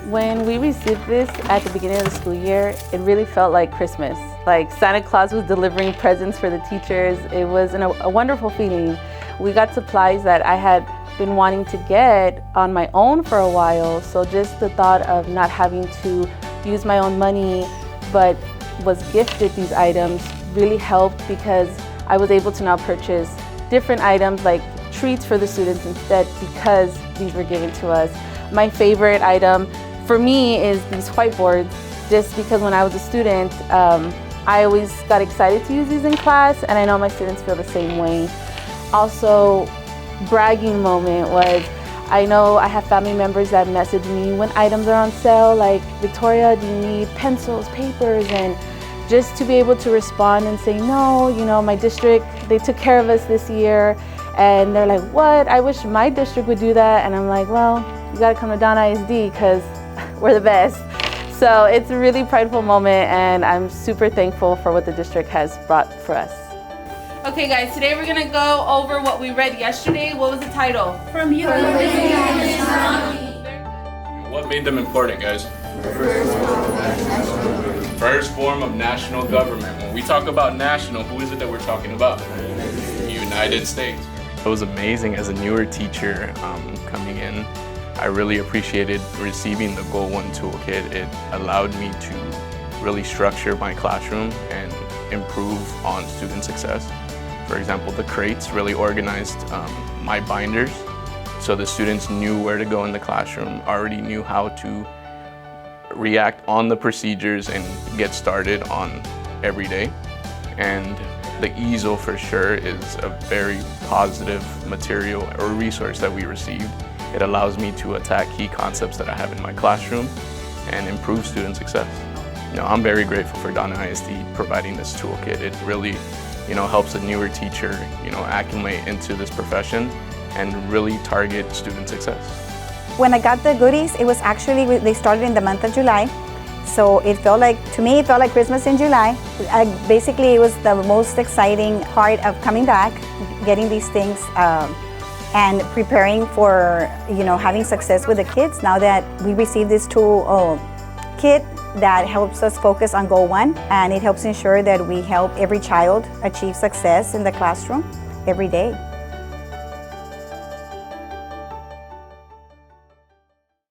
When we received this at the beginning of the school year, it really felt like Christmas. Like Santa Claus was delivering presents for the teachers. It was a wonderful feeling. We got supplies that I had been wanting to get on my own for a while. So just the thought of not having to use my own money, but was gifted these items really helped because I was able to now purchase different items like treats for the students instead because these were given to us. My favorite item for me is these whiteboards, just because when I was a student, I always got excited to use these in class, and I know my students feel the same way. Also, bragging moment was, I know I have family members that message me when items are on sale, like, Victoria, do you need pencils, papers? And just to be able to respond and say, no, you know, my district, they took care of us this year. And they're like, what? I wish my district would do that. And I'm like, well, you gotta come to Donna ISD because we're the best. So it's a really prideful moment, and I'm super thankful for what the district has brought for us. Okay guys, today we're gonna go over what we read yesterday. What was the title? From you. What made them important, guys? First form of national government. When we talk about national, who is it that we're talking about? United States. It was amazing as a newer teacher coming in. I really appreciated receiving the Goal 1 toolkit. It allowed me to really structure my classroom and improve on student success. For example, the crates really organized my binders, so the students knew where to go in the classroom, already knew how to react on the procedures and get started on every day. And the easel for sure is a very positive material or resource that we received. It allows me to attack key concepts that I have in my classroom and improve student success. You know, I'm very grateful for Donna ISD providing this toolkit. It really, you know, helps a newer teacher, you know, acclimate into this profession and really target student success. When I got the goodies, it was actually, they started in the month of July. So it felt like, to me, it felt like Christmas in July. Basically, it was the most exciting part of coming back, getting these things and preparing for, you know, having success with the kids. Now that we received this tool kit that helps us focus on Goal 1, and it helps ensure that we help every child achieve success in the classroom every day.